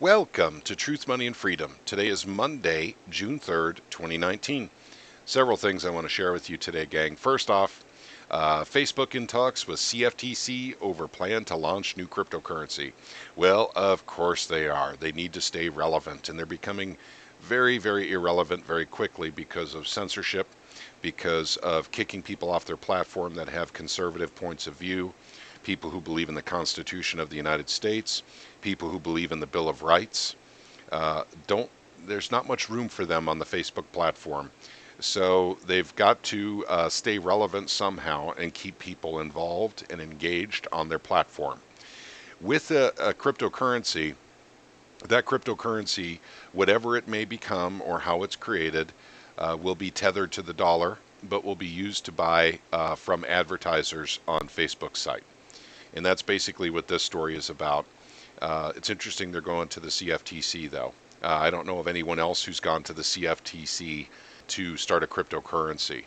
Welcome to Truth, Money, and Freedom. Today is Monday, June 3rd, 2019. Several things I want to share with you today, gang. First off, Facebook in talks with CFTC over plan to launch new cryptocurrency. Well, of course they are. They need to stay relevant, and they're becoming very, very irrelevant very quickly because of censorship, because of kicking people off their platform that have conservative points of view, people who believe in the Constitution of the United States, people who believe in the Bill of Rights. Don't There's not much room for them on the Facebook platform. So they've got to stay relevant somehow and keep people involved and engaged on their platform. With a cryptocurrency, that cryptocurrency, whatever it may become or how it's created, will be tethered to the dollar, but will be used to buy from advertisers on Facebook's site. And that's basically what this story is about. It's interesting they're going to the CFTC, though. I don't know of anyone else who's gone to the CFTC to start a cryptocurrency.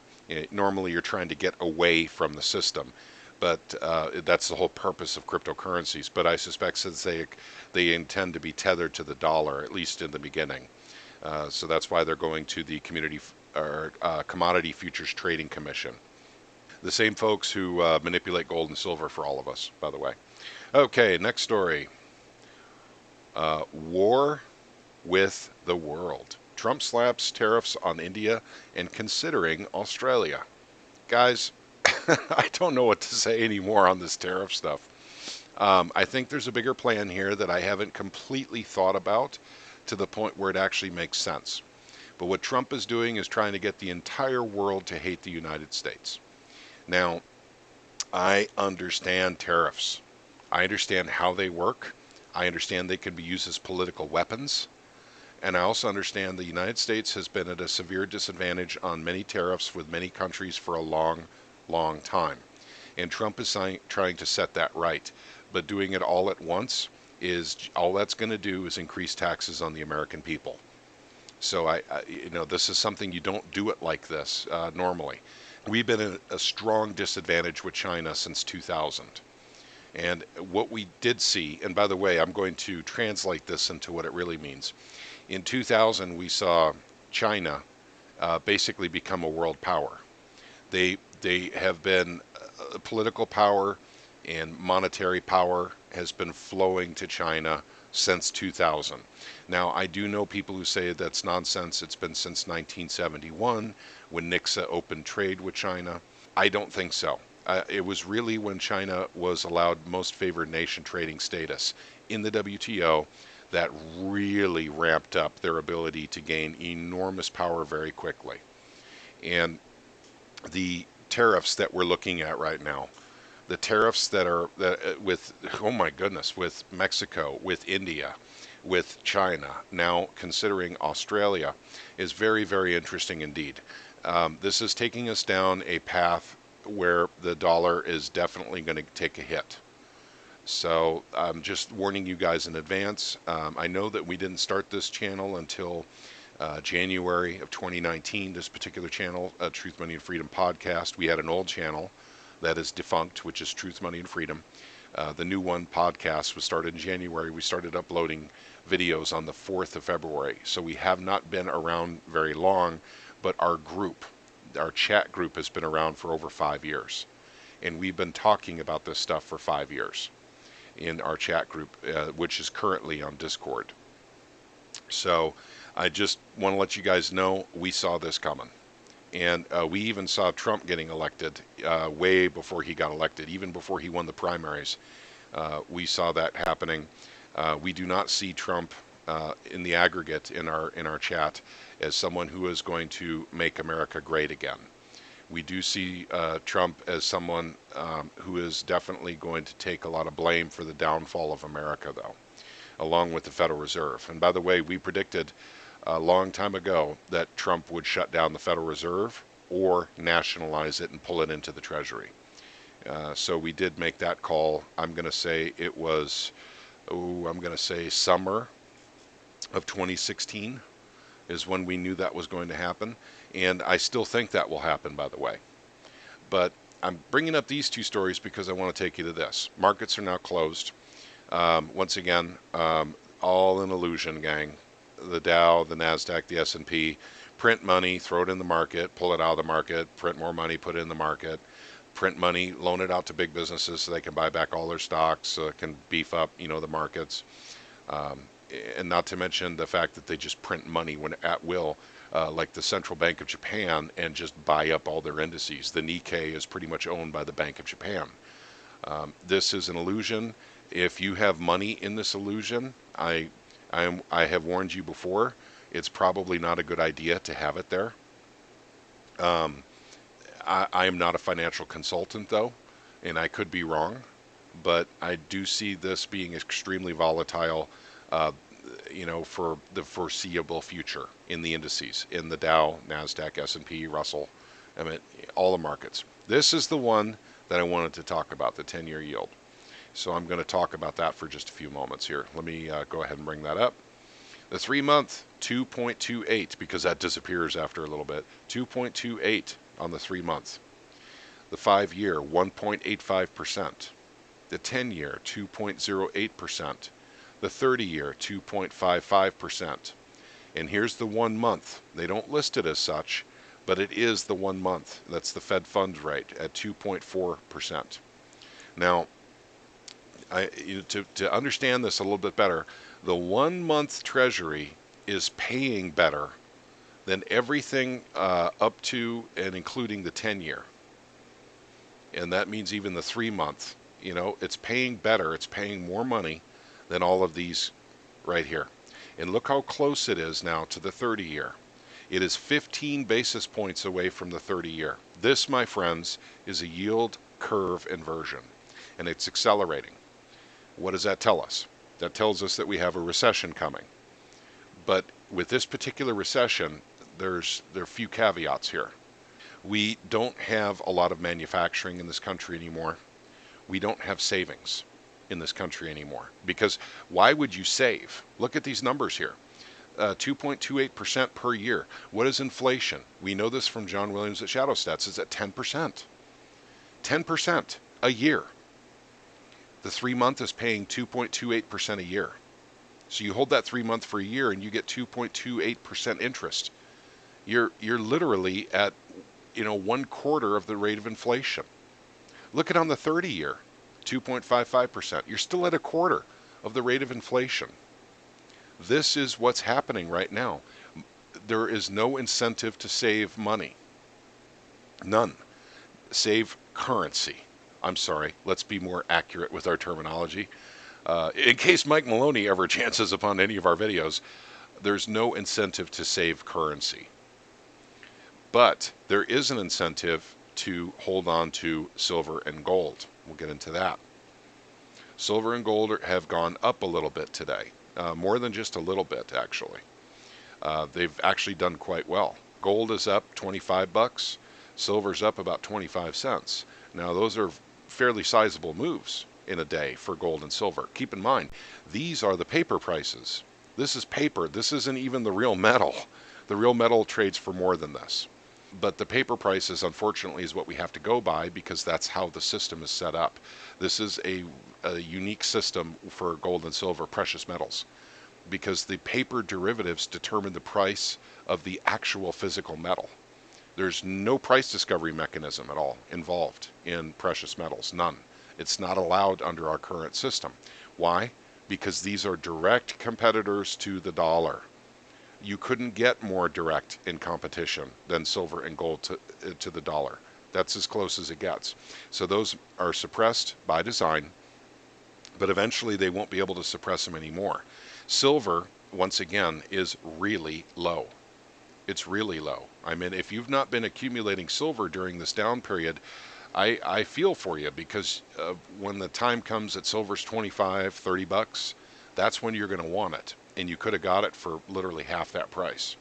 Normally, you're trying to get away from the system, but that's the whole purpose of cryptocurrencies. But I suspect since they intend to be tethered to the dollar, at least in the beginning, so that's why they're going to the Commodity Futures Trading Commission. The same folks who manipulate gold and silver for all of us, by the way. Okay, next story. War with the world. Trump slaps tariffs on India and considering Australia. Guys, I don't know what to say anymore on this tariff stuff. I think there's a bigger plan here that I haven't completely thought about to the point where it actually makes sense. But what Trump is doing is trying to get the entire world to hate the United States. Now, I understand tariffs. I understand how they work. I understand they can be used as political weapons. And I also understand the United States has been at a severe disadvantage on many tariffs with many countries for a long, long time. And Trump is trying to set that right. But doing it all at once is all that's going to do is increase taxes on the American people. So this is something you don't do it like this normally. We've been at a strong disadvantage with China since 2000. And what we did see, and by the way, I'm going to translate this into what it really means. In 2000, we saw China basically become a world power. They have been political power and monetary power has been flowing to China since 2000. Now, I do know people who say that's nonsense. It's been since 1971 when Nixon opened trade with China. I don't think so. It was really when China was allowed most favored nation trading status in the WTO that really ramped up their ability to gain enormous power very quickly. And the tariffs that we're looking at right now, the tariffs with, oh my goodness, with Mexico, with India, with China, now considering Australia, is very, very interesting indeed. This is taking us down a path where the dollar is definitely going to take a hit. So I'm just warning you guys in advance. I know that we didn't start this channel until January of 2019, this particular channel, Truth, Money, and Freedom podcast. We had an old channel that is defunct, which is Truth, Money, and Freedom. The new one, podcast, was started in January. We started uploading videos on the 4th of February. So we have not been around very long, but our chat group has been around for over 5 years. And we've been talking about this stuff for 5 years in our chat group, which is currently on Discord. So I just want to let you guys know we saw this coming. And we even saw Trump getting elected way before he got elected, even before he won the primaries. We saw that happening. We do not see Trump in the aggregate in our chat as someone who is going to make America great again. We do see Trump as someone who is definitely going to take a lot of blame for the downfall of America, though, along with the Federal Reserve. And by the way, we predicted a long time ago that Trump would shut down the Federal Reserve or nationalize it and pull it into the Treasury. So we did make that call. I'm going to say it was, summer of 2016 is when we knew that was going to happen. And I still think that will happen, by the way. But I'm bringing up these two stories because I want to take you to this. Markets are now closed. Once again, All an illusion, gang. The Dow, the Nasdaq, the S&P, print money, throw it in the market, pull it out of the market, print more money, put it in the market, print money, loan it out to big businesses so they can buy back all their stocks, so it can beef up, the markets. Um, and not to mention the fact that they just print money when at will, like the Central Bank of Japan, and just buy up all their indices. The Nikkei is pretty much owned by the Bank of Japan. This is an illusion. If you have money in this illusion, I have warned you before. It's probably not a good idea to have it there. Um, I am not a financial consultant, though, and I could be wrong, but I do see this being extremely volatile, uh, for the foreseeable future in the indices, in the Dow, Nasdaq, S&P, Russell, I mean, all the markets. This is the one that I wanted to talk about, the 10-year yield. So I'm going to talk about that for just a few moments here. Let me go ahead and bring that up. The 3-month, 2.28, because that disappears after a little bit. 2.28 on the 3-month. The 5-year, 1.85%. The 10-year, 2.08%. The 30-year, 2.55%. And here's the 1 month. They don't list it as such, but it is the 1 month. That's the Fed funds rate at 2.4%. Now, to understand this a little bit better, the 1 month Treasury is paying better than everything up to and including the 10-year. And that means even the 3-month. It's paying better. It's paying more money than all of these right here. And look how close it is now to the 30-year. It is 15 basis points away from the 30-year. This, my friends, is a yield curve inversion, and it's accelerating. What does that tell us? That tells us that we have a recession coming. But with this particular recession, there are a few caveats here. We don't have a lot of manufacturing in this country anymore. We don't have savings in this country anymore. Because why would you save? Look at these numbers here. 2.28% per year. What is inflation? We know this from John Williams at Shadow Stats. It's at 10%. 10% a year. The 3-month is paying 2.28% a year. So you hold that 3-month for a year and you get 2.28% interest. You're literally at 1/4 of the rate of inflation. Look at on the 30-year, 2.55%. You're still at 1/4 of the rate of inflation. This is what's happening right now. There is no incentive to save money. None. Save currency. I'm sorry, let's be more accurate with our terminology. In case Mike Maloney ever chances upon any of our videos, there's no incentive to save currency. But there is an incentive to hold on to silver and gold. We'll get into that. Silver and gold have gone up a little bit today. More than just a little bit, actually. They've actually done quite well. Gold is up 25 bucks. Silver's up about 25 cents. Now, those are fairly sizable moves in a day for gold and silver. Keep in mind, these are the paper prices. This is paper. This isn't even the real metal. The real metal trades for more than this. But the paper prices, unfortunately, is what we have to go by because that's how the system is set up. This is a unique system for gold and silver, precious metals, because the paper derivatives determine the price of the actual physical metal. There's no price discovery mechanism at all involved in precious metals, none. It's not allowed under our current system. Why? Because these are direct competitors to the dollar. You couldn't get more direct in competition than silver and gold to the dollar. That's as close as it gets. So those are suppressed by design, but eventually they won't be able to suppress them anymore. Silver, once again, is really low. It's really low. I mean, if you've not been accumulating silver during this down period, I feel for you, because when the time comes that silver's 25, 30 bucks, that's when you're going to want it. And you could have got it for literally half that price.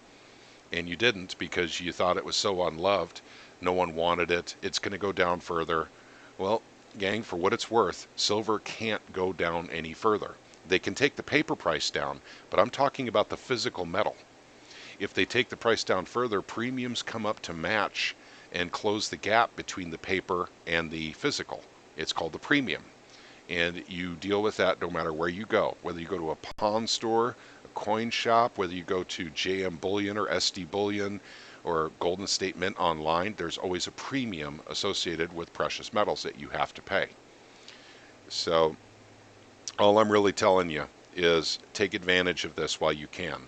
And you didn't because you thought it was so unloved. No one wanted it. It's going to go down further. Well, gang, for what it's worth, silver can't go down any further. They can take the paper price down, but I'm talking about the physical metal. If they take the price down further, premiums come up to match and close the gap between the paper and the physical. It's called the premium. and you deal with that no matter where you go, whether you go to a pawn store, a coin shop, whether you go to JM Bullion or SD Bullion or Golden State Mint online. There's always a premium associated with precious metals that you have to pay. So all I'm really telling you is take advantage of this while you can,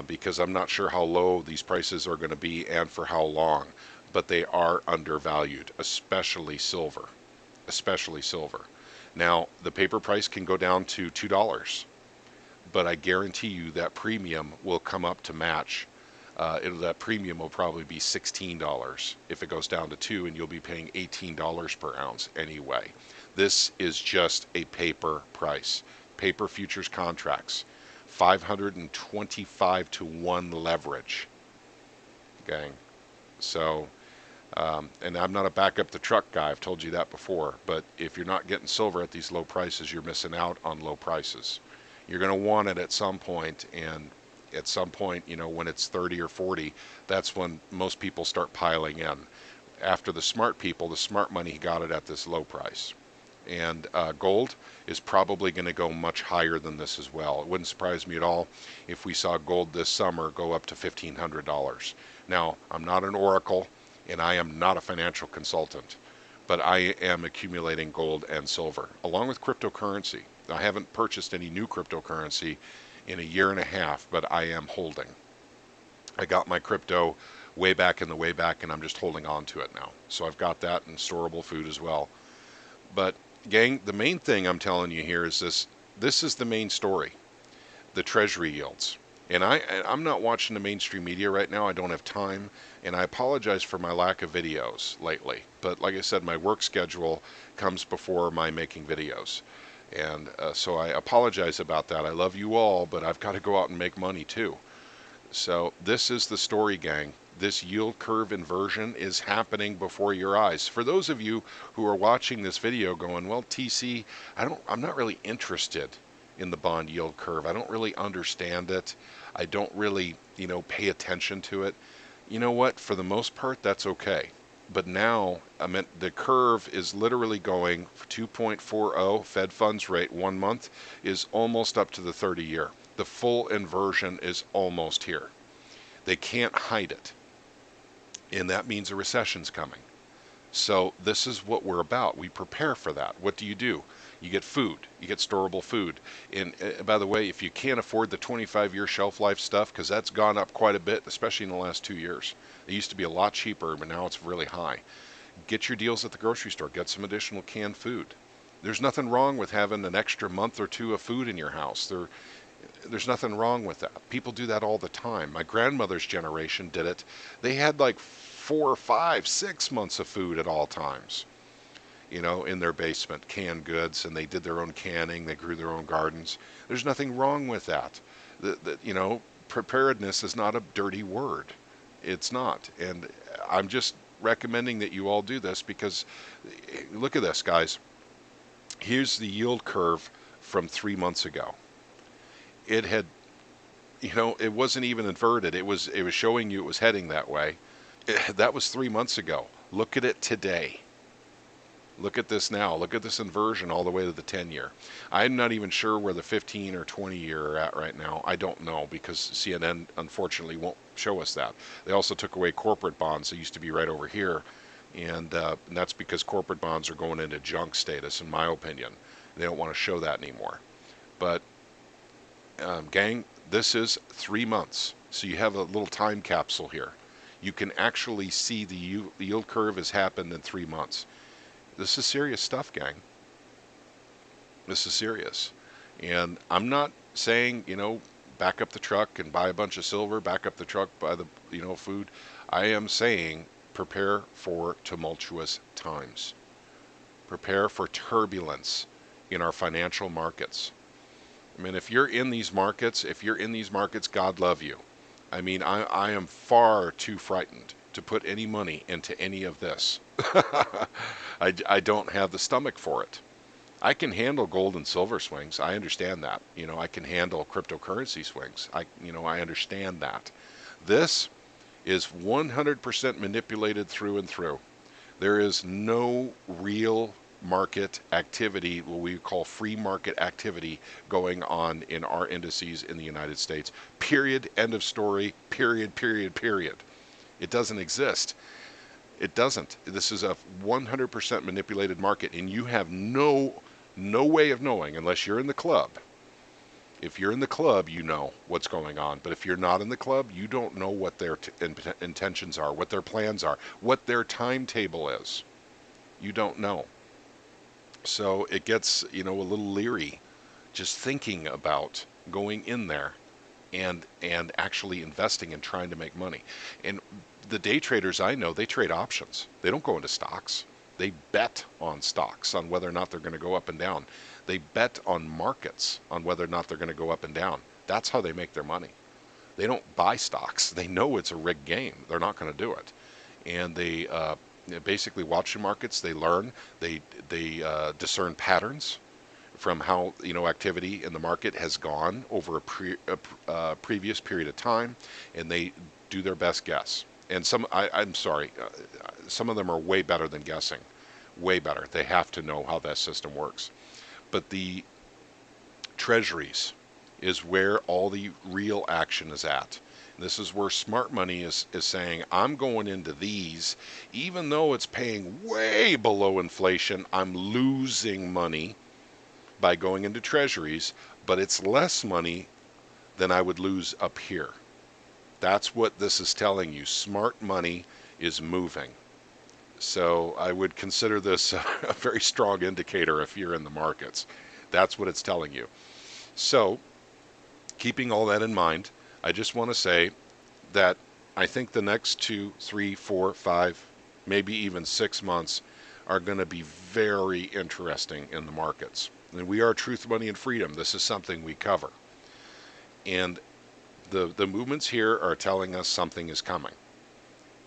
because I'm not sure how low these prices are going to be and for how long, but they are undervalued, especially silver. Especially silver. Now, the paper price can go down to $2, but I guarantee you that premium will come up to match. That premium will probably be $16 if it goes down to 2, and you'll be paying $18 per ounce anyway. This is just a paper price. Paper futures contracts, 525 to 1 leverage, gang. So, and I'm not a back up the truck guy, I've told you that before, but if you're not getting silver at these low prices, you're missing out on low prices. You're going to want it at some point, and at some point, when it's 30 or 40, that's when most people start piling in. After the smart people, the smart money got it at this low price. And gold is probably going to go much higher than this as well. It wouldn't surprise me at all if we saw gold this summer go up to $1,500. Now, I'm not an oracle, and I am not a financial consultant, but I am accumulating gold and silver, along with cryptocurrency. I haven't purchased any new cryptocurrency in a year and a half, but I am holding. I got my crypto way back in the way back, and I'm just holding on to it now. So I've got that in storable food as well. But gang, the main thing I'm telling you here is this. This is the main story, the treasury yields. And I'm not watching the mainstream media right now. I don't have time, and I apologize for my lack of videos lately. But like I said, my work schedule comes before my making videos. And so I apologize about that. I love you all, but I've got to go out and make money too. So this is the story, gang. This yield curve inversion is happening before your eyes. For those of you who are watching this video going, well, TC, I'm not really interested in the bond yield curve. I don't really understand it. I don't really, pay attention to it. You know what? For the most part, that's okay. But now, the curve is literally going for 2.40 Fed funds rate 1 month is almost up to the 30-year. The full inversion is almost here. They can't hide it. And that means a recession's coming. So this is what we're about. We prepare for that. What do? You get food. You get storable food. And by the way, if you can't afford the 25-year shelf life stuff, because that's gone up quite a bit, especially in the last 2 years. It used to be a lot cheaper, but now it's really high. Get your deals at the grocery store. Get some additional canned food. There's nothing wrong with having an extra month or two of food in your house. There's nothing wrong with that. People do that all the time. My grandmother's generation did it. They had like 4, 5, 6 months of food at all times, in their basement, canned goods, and they did their own canning. They grew their own gardens. There's nothing wrong with that. Preparedness is not a dirty word. It's not. And I'm just recommending that you all do this because look at this, guys. Here's the yield curve from 3 months ago. It had, it wasn't even inverted. It was showing you it was heading that way. That was 3 months ago. Look at it today. Look at this now. Look at this inversion all the way to the 10-year. I'm not even sure where the 15 or 20-year are at right now. I don't know because CNN unfortunately won't show us that. They also took away corporate bonds. They used to be right over here. And that's because corporate bonds are going into junk status, in my opinion. They don't want to show that anymore. But gang, this is 3 months. So you have a little time capsule here. You can actually see the yield curve has happened in 3 months. This is serious stuff, gang. This is serious. And I'm not saying, back up the truck and buy a bunch of silver, back up the truck, buy the, food. I am saying prepare for tumultuous times. Prepare for turbulence in our financial markets. I mean, if you're in these markets, God love you. I mean, I am far too frightened to put any money into any of this. I don't have the stomach for it. I can handle gold and silver swings. I understand that. I can handle cryptocurrency swings. I understand that. This is 100% manipulated through and through. There is no real market activity, what we call free market activity, going on in our indices in the United States. Period. End of story. Period. Period. Period. It doesn't exist. It doesn't. This is a 100% manipulated market, and you have no way of knowing unless you're in the club. If you're in the club, you know what's going on. But if you're not in the club, you don't know what their intentions are, what their plans are, what their timetable is. You don't know. So it gets, a little leery just thinking about going in there and actually investing and trying to make money. And the day traders I know, they trade options. They don't go into stocks. They bet on stocks, on whether or not they're going to go up and down. They bet on markets on whether or not they're going to go up and down. That's how they make their money. They don't buy stocks. They know it's a rigged game. They're not going to do it. And they basically watch the markets. They learn. They discern patterns from how activity in the market has gone over a previous period of time, and they do their best guess. And I'm sorry, some of them are way better than guessing, way better. They have to know how that system works. But the treasuries is where all the real action is at. This is where smart money is saying, I'm going into these, even though it's paying way below inflation, I'm losing money by going into treasuries, but it's less money than I would lose up here. That's what this is telling you. Smart money is moving. So I would consider this a very strong indicator if you're in the markets. That's what it's telling you. So, keeping all that in mind, I just want to say that I think the next 2, 3, 4, 5, maybe even 6 months are going to be very interesting in the markets. And we are Truth, Money, and Freedom. This is something we cover. And the movements here are telling us something is coming.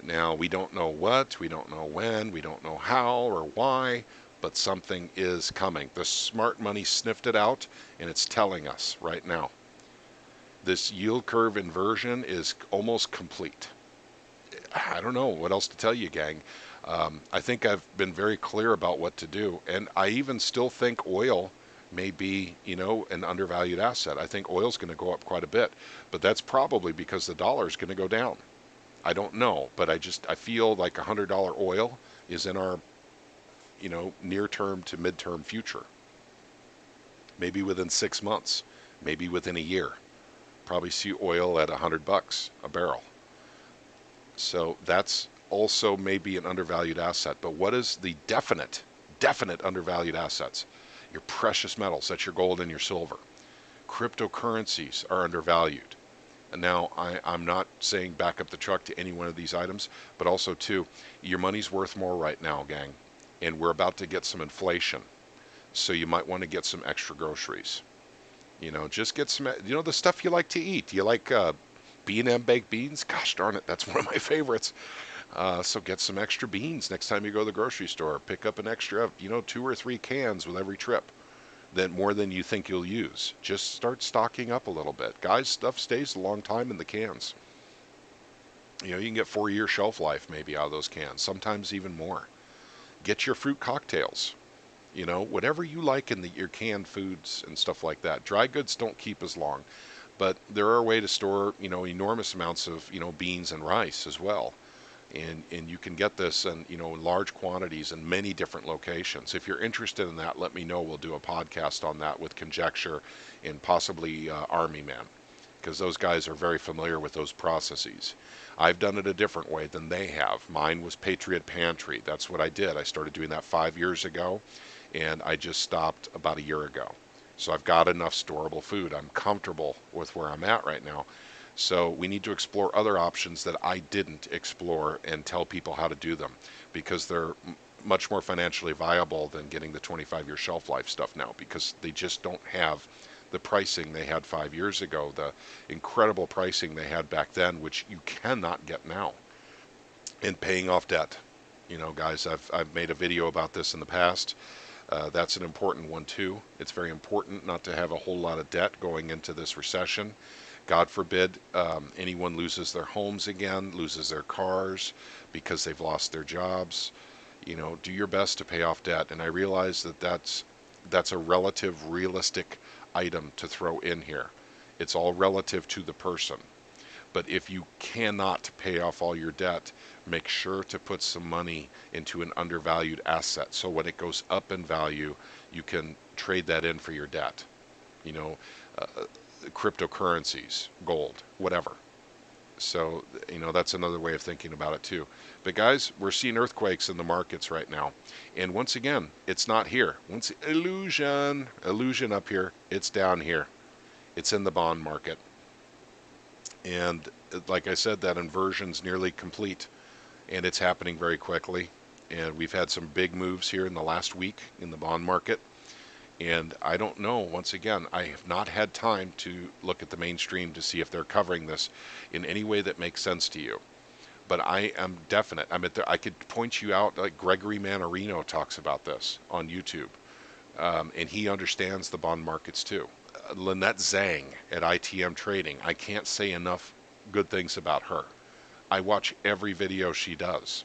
Now, we don't know what, we don't know when, we don't know how or why, but something is coming. The smart money sniffed it out, and it's telling us right now. This yield curve inversion is almost complete. I don't know what else to tell you, gang. I think I've been very clear about what to do, and I even still think oil may be, an undervalued asset. I think oil's going to go up quite a bit, but that's probably because the dollar is going to go down. I don't know, but I feel like $100 oil is in our, near term to midterm future. Maybe within 6 months, maybe within a year. Probably see oil at $100 a barrel. So that's also maybe an undervalued asset. But what is the definite undervalued assets? Your precious metals, that's your gold and your silver. Cryptocurrencies are undervalued. And now, I'm not saying back up the truck to any one of these items, but also, too, your money's worth more right now, gang. And we're about to get some inflation. So you might want to get some extra groceries. Just get some, the stuff you like to eat. You like B&M baked beans? Gosh darn it, that's one of my favorites. So get some extra beans next time you go to the grocery store. Pick up an extra, 2 or 3 cans with every trip. Then more than you think you'll use. Just start stocking up a little bit. Guys, stuff stays a long time in the cans. You can get 4-year shelf life maybe out of those cans, sometimes even more. Get your fruit cocktails. Whatever you like in your canned foods and stuff like that. Dry goods don't keep as long, but there are a way to store, enormous amounts of, beans and rice as well. And you can get this in large quantities in many different locations. If you're interested in that, let me know. We'll do a podcast on that with Conjecture and possibly Army Men, because those guys are very familiar with those processes. I've done it a different way than they have. Mine was Patriot Pantry. That's what I did. I started doing that 5 years ago, and I just stopped about a year ago. So I've got enough storable food. I'm comfortable with where I'm at right now. So we need to explore other options that I didn't explore and tell people how to do them, because they're much more financially viable than getting the 25-year shelf life stuff now, because they just don't have the pricing they had 5 years ago, the incredible pricing they had back then, which you cannot get now. And paying off debt. Guys, I've made a video about this in the past. That's an important one too. It's very important not to have a whole lot of debt going into this recession. God forbid anyone loses their homes again, loses their cars because they've lost their jobs. Do your best to pay off debt. And I realize that that's a relative, realistic item to throw in here. It's all relative to the person. But if you cannot pay off all your debt, make sure to put some money into an undervalued asset. So when it goes up in value, you can trade that in for your debt. You know, uh, cryptocurrencies, gold, whatever. So, that's another way of thinking about it too. But guys, we're seeing earthquakes in the markets right now. And once again, it's not here. Once illusion up here, it's down here. It's in the bond market. And like I said, that inversion's nearly complete and it's happening very quickly. And we've had some big moves here in the last week in the bond market. And I don't know, once again, I have not had time to look at the mainstream to see if they're covering this in any way that makes sense to you. But I am definite. I could point you out, like Gregory Mannarino talks about this on YouTube. And he understands the bond markets too. Lynette Zhang at ITM Trading, I can't say enough good things about her. I watch every video she does.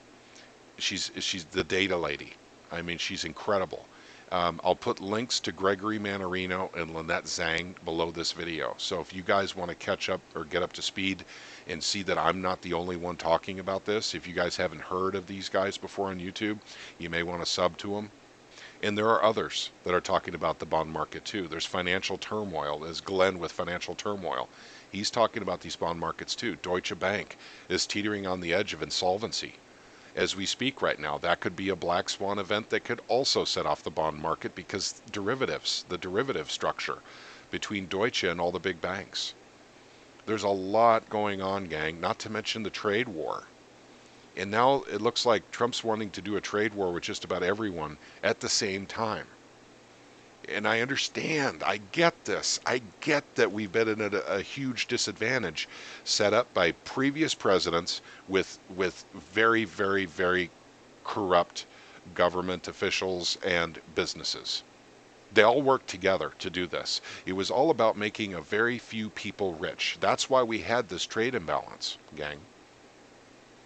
She's the data lady. I mean, she's incredible. I'll put links to Gregory Mannarino and Lynette Zhang below this video. So if you guys want to catch up or get up to speed and see that I'm not the only one talking about this, if you guys haven't heard of these guys before on YouTube, you may want to sub to them. And there are others that are talking about the bond market too. There's Financial Turmoil. There's Glenn with Financial Turmoil. He's talking about these bond markets too. Deutsche Bank is teetering on the edge of insolvency as we speak right now. That could be a black swan event that could also set off the bond market because the derivative structure between Deutsche and all the big banks. There's a lot going on, gang, not to mention the trade war. And now it looks like Trump's wanting to do a trade war with just about everyone at the same time. And I understand. I get this. I get that we've been at a huge disadvantage set up by previous presidents with very, very, very corrupt government officials and businesses. They all worked together to do this. It was all about making a very few people rich. That's why we had this trade imbalance, gang.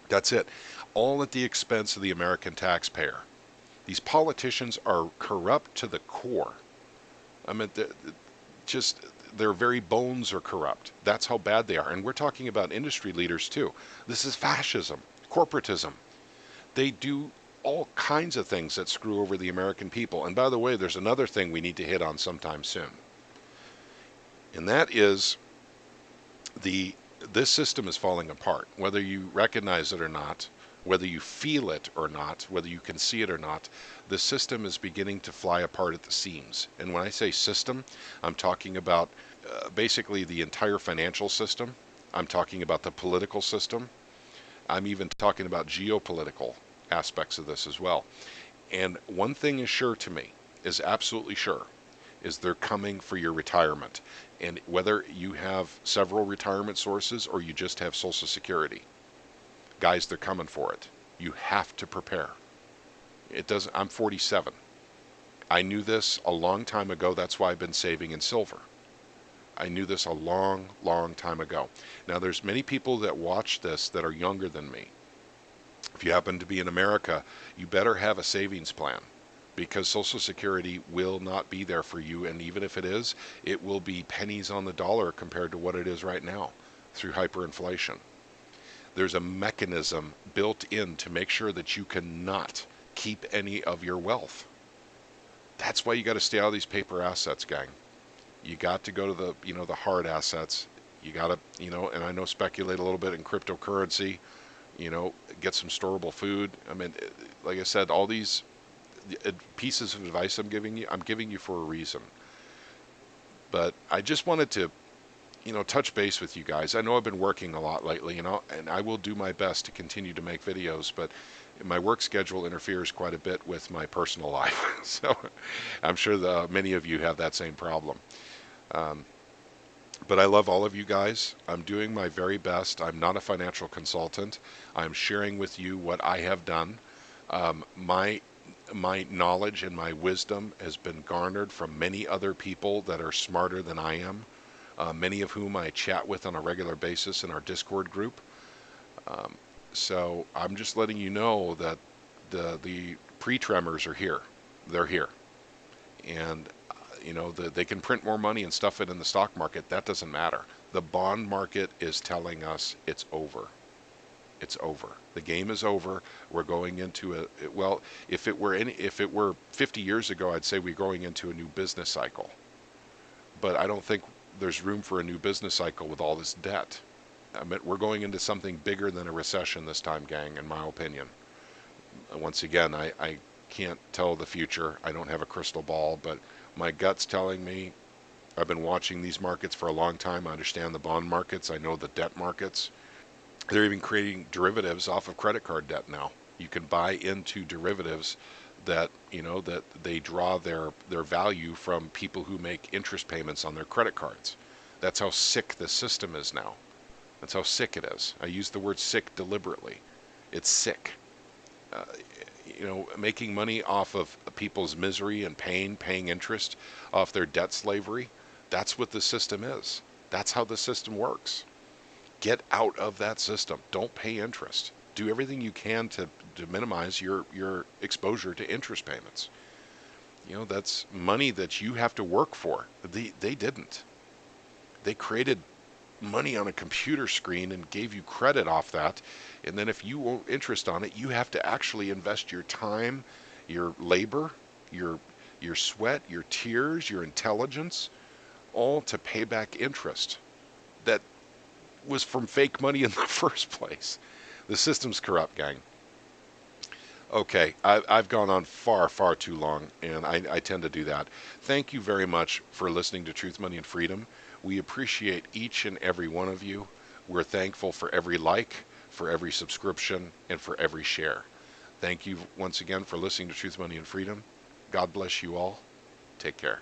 That's it. All at the expense of the American taxpayer. These politicians are corrupt to the core. I mean, just their very bones are corrupt. That's how bad they are. And we're talking about industry leaders too. This is fascism, corporatism. They do all kinds of things that screw over the American people. And by the way, there's another thing we need to hit on sometime soon. And that is this system is falling apart, whether you recognize it or not, whether you feel it or not, whether you can see it or not. The system is beginning to fly apart at the seams. And when I say system, I'm talking about basically the entire financial system. I'm talking about the political system. I'm even talking about geopolitical aspects of this as well. And one thing is sure to me, is absolutely sure, is they're coming for your retirement. And whether you have several retirement sources or you just have Social Security, guys, they're coming for it. You have to prepare. I'm 47. I knew this a long time ago. That's why I've been saving in silver. I knew this a long, long time ago. Now, there's many people that watch this that are younger than me. If you happen to be in America, you better have a savings plan, because Social Security will not be there for you, and even if it is, it will be pennies on the dollar compared to what it is right now through hyperinflation. There's a mechanism built in to make sure that you cannot keep any of your wealth. That's why you got to stay out of these paper assets, gang. You got to go to the hard assets. You got to, and I know speculate a little bit in cryptocurrency, get some storable food. I mean, like I said, all these pieces of advice I'm giving you for a reason. But I just wanted to, touch base with you guys. I know I've been working a lot lately, and I will do my best to continue to make videos, but my work schedule interferes quite a bit with my personal life. So I'm sure many of you have that same problem. But I love all of you guys. I'm doing my very best. I'm not a financial consultant. I'm sharing with you what I have done. My knowledge and my wisdom has been garnered from many other people that are smarter than I am, many of whom I chat with on a regular basis in our Discord group. So I'm just letting you know that the Pre-tremors are here. They're here. And, they can print more money and stuff it in the stock market. That doesn't matter. The bond market is telling us it's over. It's over. The game is over. We're going into well, if it were 50 years ago, I'd say we're going into a new business cycle. But I don't think there's room for a new business cycle with all this debt. I mean, we're going into something bigger than a recession this time, gang, in my opinion. Once again, I can't tell the future. I don't have a crystal ball, but my gut's telling me. I've been watching these markets for a long time. I understand the bond markets. I know the debt markets. They're even creating derivatives off of credit card debt now. You can buy into derivatives that, that they draw their value from people who make interest payments on their credit cards. That's how sick the system is now. That's how sick it is. I use the word sick deliberately. It's sick. Uh, Making money off of people's misery and pain, paying interest off their debt slavery. That's what the system is. That's how the system works. Get out of that system. Don't pay interest. Do everything you can to minimize your exposure to interest payments. That's money that you have to work for. They didn't. They created money on a computer screen and gave you credit off that. And then if you want interest on it, you have to actually invest your time, your labor, your sweat, your tears, your intelligence, all to pay back interest that was from fake money in the first place. The system's corrupt, gang. Okay, I've gone on far, far too long, and I tend to do that. Thank you very much for listening to Truth, Money, and Freedom. We appreciate each and every one of you. We're thankful for every like, for every subscription, and for every share. Thank you once again for listening to Truth, Money, and Freedom. God bless you all. Take care.